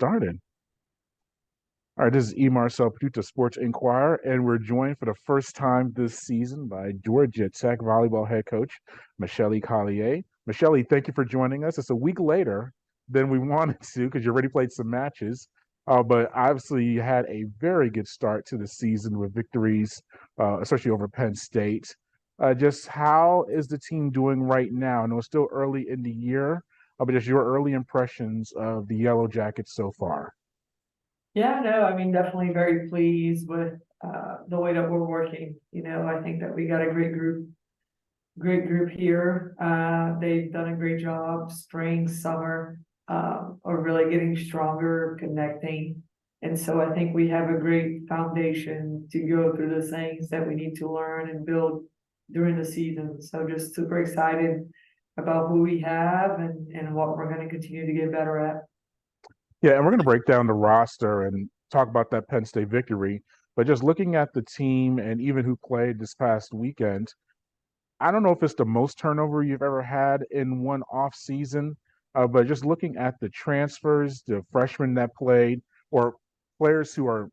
started. All right, this is E. Marcel Puta, Sports Inquirer, and we're joined for the first time this season by Georgia Tech volleyball head coach, Michelle Collier. Michelle, thank you for joining us. It's a week later than we wanted to because you already played some matches, but obviously you had a very good start to the season with victories, especially over Penn State. Just how is the team doing right now? I know it's still early in the year, but just your early impressions of the Yellow Jackets so far. Yeah, no, I mean, definitely very pleased with the way that we're working. I think that we got a great group here. They've done a great job, spring, summer, are really getting stronger, connecting. And so I think we have a great foundation to go through the things that we need to learn and build during the season. So just super excited about who we have and what we're going to continue to get better at. Yeah, and we're going to break down the roster and talk about that Penn State victory. But just looking at the team and even who played this past weekend, I don't know if it's the most turnover you've ever had in one off season, but just looking at the transfers, the freshmen that played, or players who are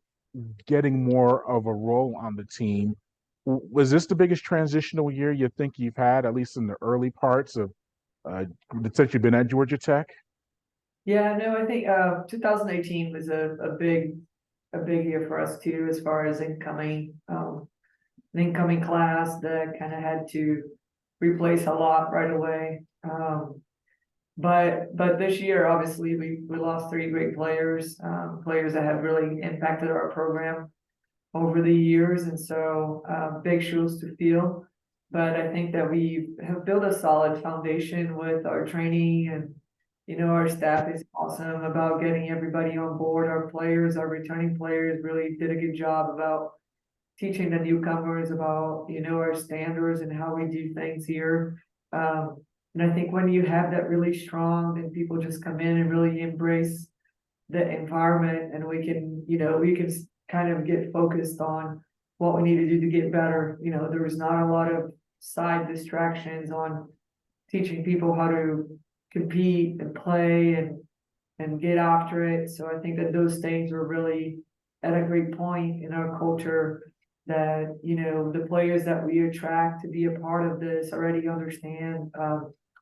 getting more of a role on the team, was this the biggest transitional year you think you've had, at least in the early parts of uh, since you've been at Georgia Tech? Yeah, no, I think 2018 was a big year for us too, as far as an incoming class that kind of had to replace a lot right away. But this year, obviously, we lost three great players, players that have really impacted our program over the years, and so big shoes to fill. But I think that we have built a solid foundation with our training, and our staff is awesome about getting everybody on board. Our players, our returning players, really did a good job about teaching the newcomers about our standards and how we do things here. And I think when you have that really strong and people just come in and really embrace the environment, and we can kind of get focused on what we need to do to get better. There was not a lot of side distractions on teaching people how to compete and play and get after it. So I think that those things were really at a great point in our culture, that the players that we attract to be a part of this already understand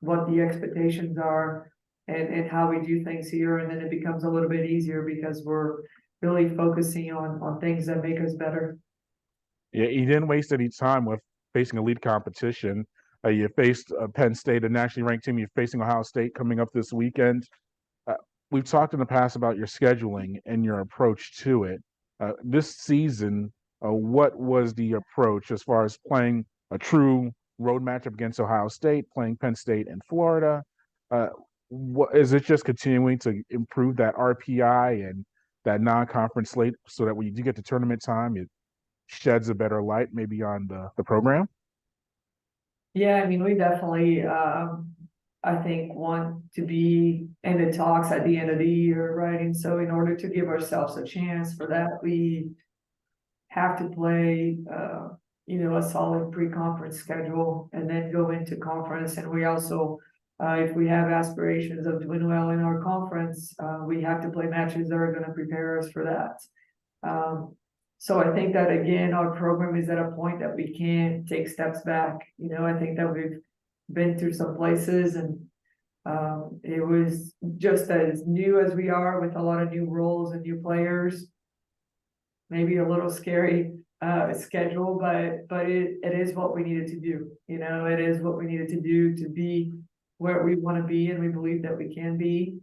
what the expectations are and how we do things here, and then it becomes a little bit easier because we're really focusing on things that make us better. Yeah, you didn't waste any time with facing elite competition. You faced Penn State, a nationally ranked team. You're facing Ohio State coming up this weekend. Uh, we've talked in the past about your scheduling and your approach to it. This season, what was the approach as far as playing a true road matchup against Ohio State, playing Penn State and Florida? Uh, what is it, just continuing to improve that RPI and that non-conference slate so that when you do get to tournament time, it sheds a better light maybe on the program? Yeah, I mean, we definitely, I think, want to be in the talks at the end of the year, right? And so in order to give ourselves a chance for that, we have to play, a solid pre-conference schedule and then go into conference. And we also, if we have aspirations of doing well in our conference, we have to play matches that are going to prepare us for that. So I think that, again, our program is at a point that we can't take steps back. I think that we've been through some places, and it was just as new as we are, with a lot of new roles and new players. Maybe a little scary schedule, but it is what we needed to do. It is what we needed to do to be where we want to be, and we believe that we can be.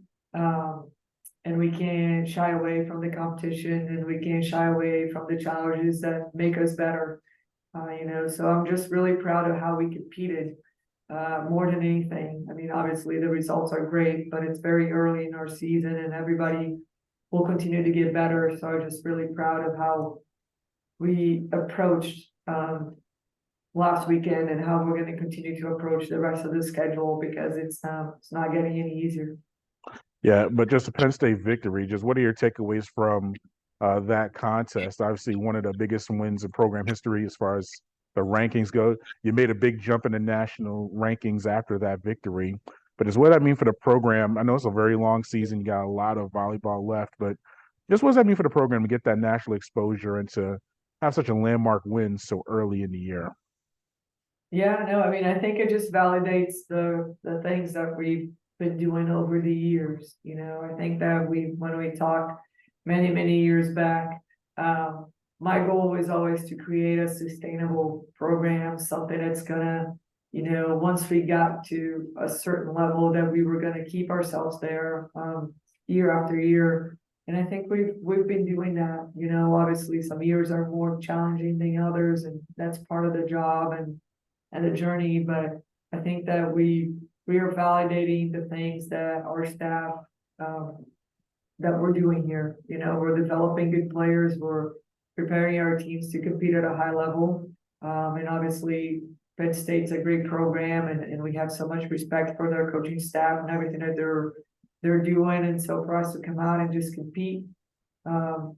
And we can't shy away from the competition, and we can't shy away from the challenges that make us better. So I'm just really proud of how we competed, more than anything. I mean, obviously the results are great, but it's very early in our season and everybody will continue to get better. So I'm just really proud of how we approached last weekend and how we're going to continue to approach the rest of the schedule, because it's not getting any easier. Yeah, but just a Penn State victory, just what are your takeaways from that contest? Obviously, one of the biggest wins in program history as far as the rankings go. You made a big jump in the national rankings after that victory. but just what does that mean for the program? I know it's a very long season. You got a lot of volleyball left, but just what does that mean for the program to get that national exposure and to have such a landmark win so early in the year? Yeah, no, I mean, I think it just validates the things that we've been doing over the years. I think that when we talked many years back, my goal was always to create a sustainable program, something that's gonna, once we got to a certain level, that we were gonna keep ourselves there, year after year. And I think we've been doing that. Obviously some years are more challenging than others, and that's part of the job and the journey. But I think that we are validating the things that our staff, um, that we're doing here. We're developing good players. We're preparing our teams to compete at a high level. And obviously Penn State's a great program, and we have so much respect for their coaching staff and everything that they're doing. And so for us to come out and just compete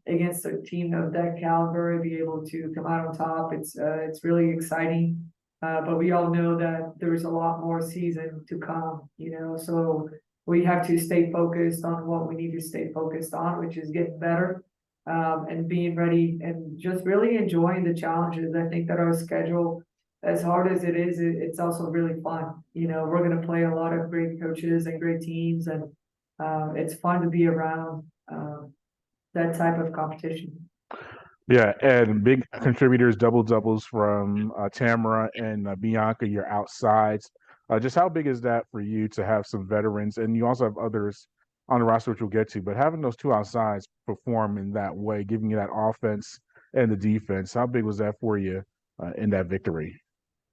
against a team of that caliber and be able to come out on top, it's really exciting. But we all know that there's a lot more season to come, so we have to stay focused on what we need to stay focused on, which is getting better, and being ready and just really enjoying the challenges. I think that our schedule, as hard as it is, it's also really fun. We're going to play a lot of great coaches and great teams, and it's fun to be around that type of competition. Yeah, and big contributors, double doubles from Tamara and Bianca, your outsides. Just how big is that for you to have some veterans, and you also have others on the roster, which we'll get to, but having those two outsides perform in that way, giving you that offense and the defense, how big was that for you in that victory?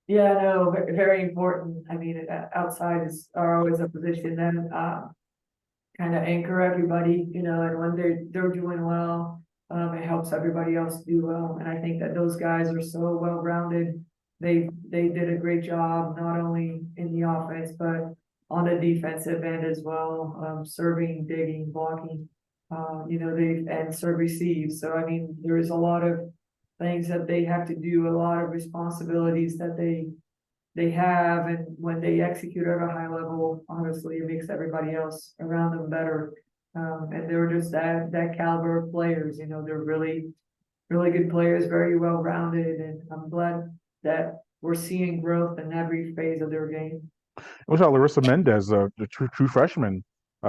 Yeah, no, very important. I mean, outsides are always a position that kind of anchor everybody, and when they're doing well, it helps everybody else do well. And I think that those guys are so well rounded. They did a great job, not only in the offense, but on the defensive end as well, serving, digging, blocking, they and serve receive. So I mean, there is a lot of things that they have to do, a lot of responsibilities that they have, and when they execute at a high level, obviously it makes everybody else around them better. And they're just that caliber of players. They're really good players, very well rounded, and I'm glad that we're seeing growth in every phase of their game. We saw Larissa Mendez, the true freshman,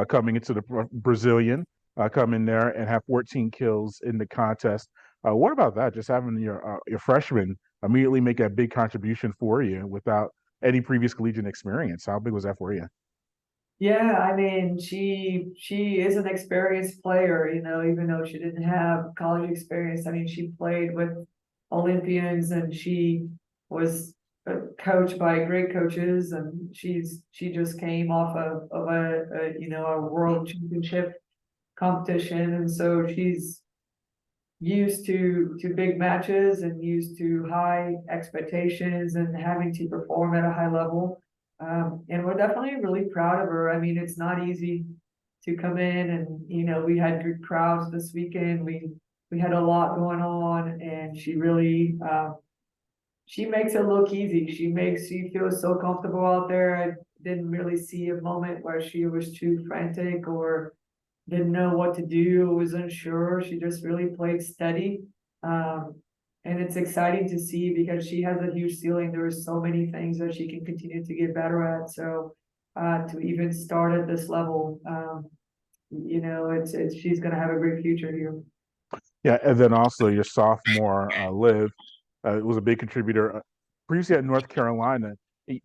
coming into the Brazilian, come in there and have 14 kills in the contest. What about that? Just having your freshman immediately make a big contribution for you without any previous collegiate experience. How big was that for you? Yeah, I mean, she is an experienced player, even though she didn't have college experience. I mean, she played with Olympians, and she was coached by great coaches, and she just came off of a world championship competition, and so she's used to big matches and used to high expectations and having to perform at a high level. And we're definitely really proud of her. I mean, it's not easy to come in, and we had good crowds this weekend. We had a lot going on, and she makes it look easy. She feels so comfortable out there. I didn't really see a moment where she was too frantic or didn't know what to do, was unsure. She just really played steady. Um, and it's exciting to see because she has a huge ceiling. There are so many things that she can continue to get better at. So to even start at this level, it's she's going to have a great future here. Yeah, and then also your sophomore, Liv, was a big contributor previously at North Carolina.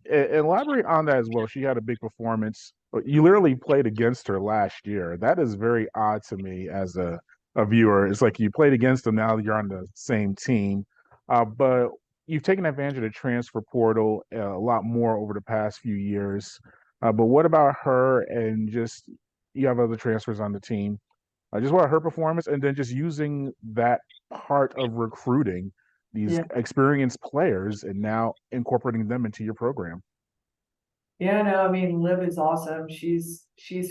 Elaborate on that as well. She had a big performance. You literally played against her last year. That is very odd to me as a viewer. It's like you played against them, now you're on the same team. But you've taken advantage of the transfer portal a lot more over the past few years. But what about her and just you have other transfers on the team? Just what her performance, and then just using that part of recruiting these Yeah. experienced players and now incorporating them into your program. Yeah, no, I mean, Liv is awesome. She's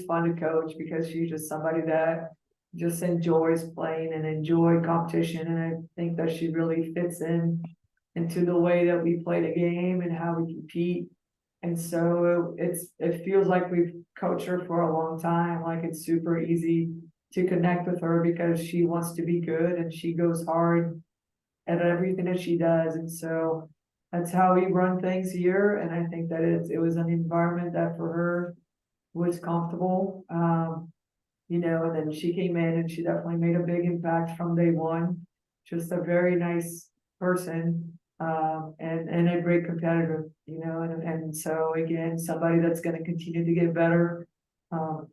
fun to coach because she's just somebody that just enjoys playing and enjoy competition. And I think that she really fits into the way that we play the game and how we compete. And so it feels like we've coached her for a long time. Like it's super easy to connect with her because she wants to be good and she goes hard at everything that she does. And so that's how we run things here. And I think that it was an environment that for her was comfortable. And then she came in and she definitely made a big impact from day one. Just a very nice person, and a great competitor, and so again, somebody that's going to continue to get better, um,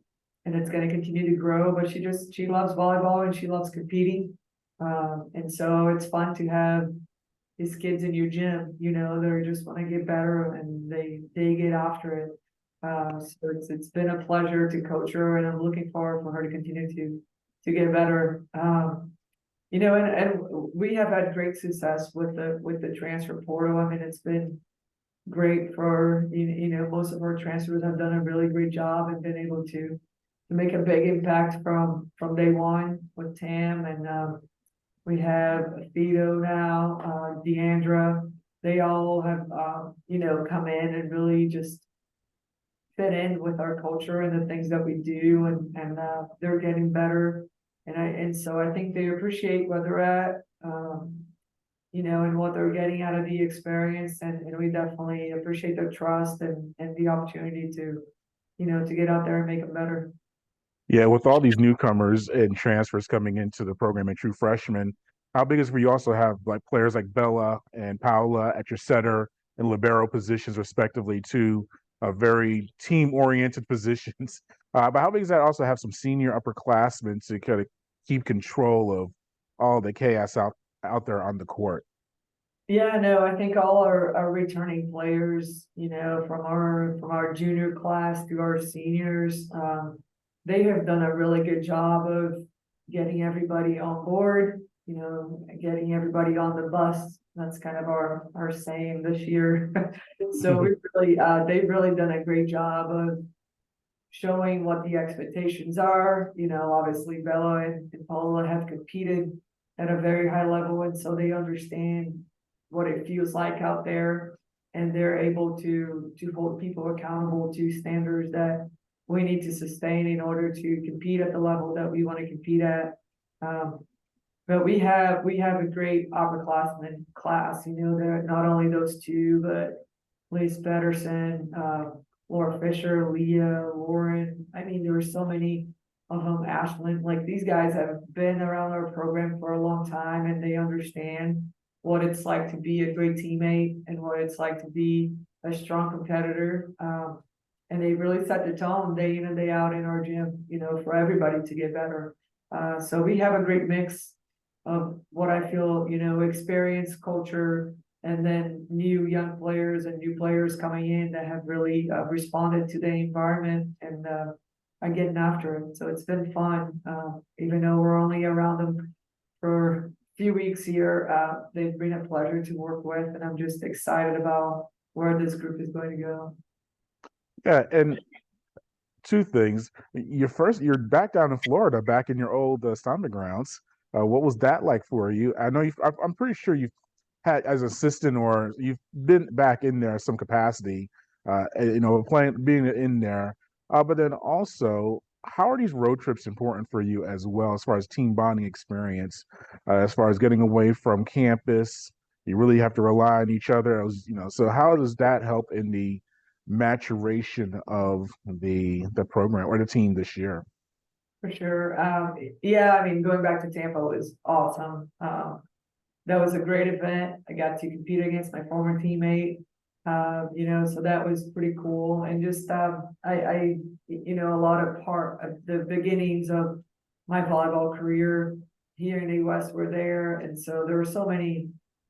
and it's going to continue to grow, but she loves volleyball and she loves competing. And so it's fun to have these kids in your gym, they just want to get better and they get after it. So it's been a pleasure to coach her, and I'm looking forward for her to continue to get better. And we have had great success with the transfer portal. I mean, it's been great for most of our transfers have done a really great job and been able to make a big impact from day one with Tam, and we have Fido now, Deandra. They all have come in and really just fit in with our culture and the things that we do, and they're getting better. And so I think they appreciate where they're at, and what they're getting out of the experience, and we definitely appreciate their trust and the opportunity to get out there and make them better. Yeah, with all these newcomers and transfers coming into the program and true freshmen, how big is where you also have like players like Bella and Paola at your setter and libero positions, respectively, two very team-oriented positions. But how big is that also have some senior upperclassmen to kind of keep control of all the chaos out there on the court? Yeah, no, I think all our returning players, from our junior class to our seniors, they have done a really good job of getting everybody on board, getting everybody on the bus. That's kind of our saying this year. So they've really done a great job of showing what the expectations are. Obviously Bella and Paula have competed at a very high level, and so they understand what it feels like out there, and they're able to hold people accountable to standards that we need to sustain in order to compete at the level that we want to compete at. But we have a great upperclassmen class. There not only those two, but Liz Pedersen, Laura Fisher, Leah, Lauren. I mean, there were so many of them. Ashlyn, like these guys have been around our program for a long time, and they understand what it's like to be a great teammate and what it's like to be a strong competitor. And they really set the tone day in and day out in our gym, for everybody to get better. So we have a great mix of what I feel, experience, culture, and then new young players and new players coming in that have really responded to the environment and are getting after it. So it's been fun, even though we're only around them for a few weeks here. They've been a pleasure to work with, and I'm just excited about where this group is going to go. Yeah, and two things. You're back down in Florida, back in your old stomping grounds. What was that like for you? I know I'm pretty sure you've had as assistant or you've been back in there some capacity, playing, being in there. But then also, how are these road trips important for you as well, as far as team bonding experience, as far as getting away from campus? You really have to rely on each other. So how does that help in the maturation of the program or the team this year? For sure. Yeah, I mean, going back to Tampa was awesome. That was a great event. I got to compete against my former teammate. So that was pretty cool. And just a lot of part of the beginnings of my volleyball career here in the US were there. And so there were so many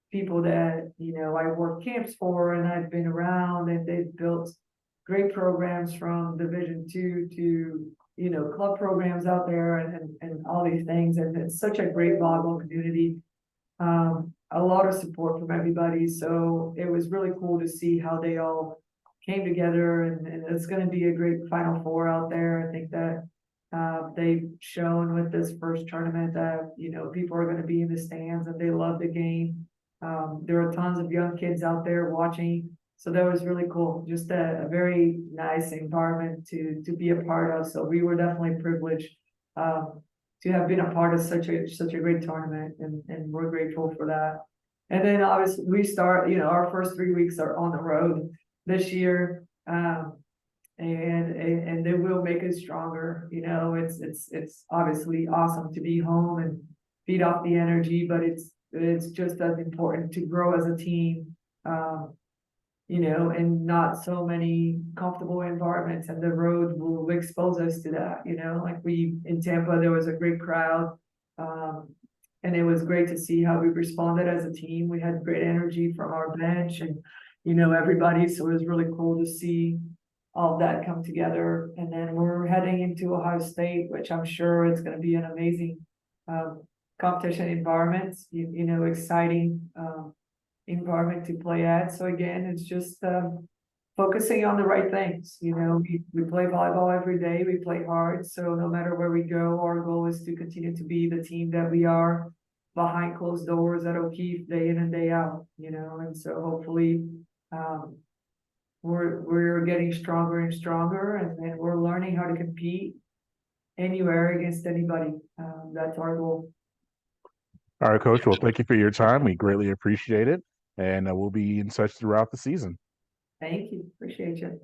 people that, I worked camps for and I've been around, and they've built great programs from Division II to, club programs out there and all these things. And it's such a great volleyball community. A lot of support from everybody. So it was really cool to see how they all came together, and it's going to be a great Final Four out there. I think that they've shown with this first tournament that, people are going to be in the stands and they love the game. There are tons of young kids out there watching, So that was really cool, just a very nice environment to be a part of. So we were definitely privileged to have been a part of such a great tournament, and we're grateful for that. And then obviously we start, our first 3 weeks are on the road this year. And they will make us stronger. It's obviously awesome to be home and feed off the energy, but it's just as important to grow as a team. And not so many comfortable environments, and the road will expose us to that. Like in Tampa, there was a great crowd. And it was great to see how we responded as a team. We had great energy from our bench and, everybody. So it was really cool to see all of that come together. And then we're heading into Ohio State, which I'm sure it's going to be an amazing competition environment, exciting environment to play at. So again, it's just focusing on the right things. We play volleyball every day, we play hard. So no matter where we go, our goal is to continue to be the team that we are behind closed doors at O'Keefe day in and day out, and so hopefully we're getting stronger and stronger, and we're learning how to compete anywhere against anybody. That's our goal. All right, Coach. Well, thank you for your time. We greatly appreciate it, and we'll be in touch throughout the season. Thank you. Appreciate you.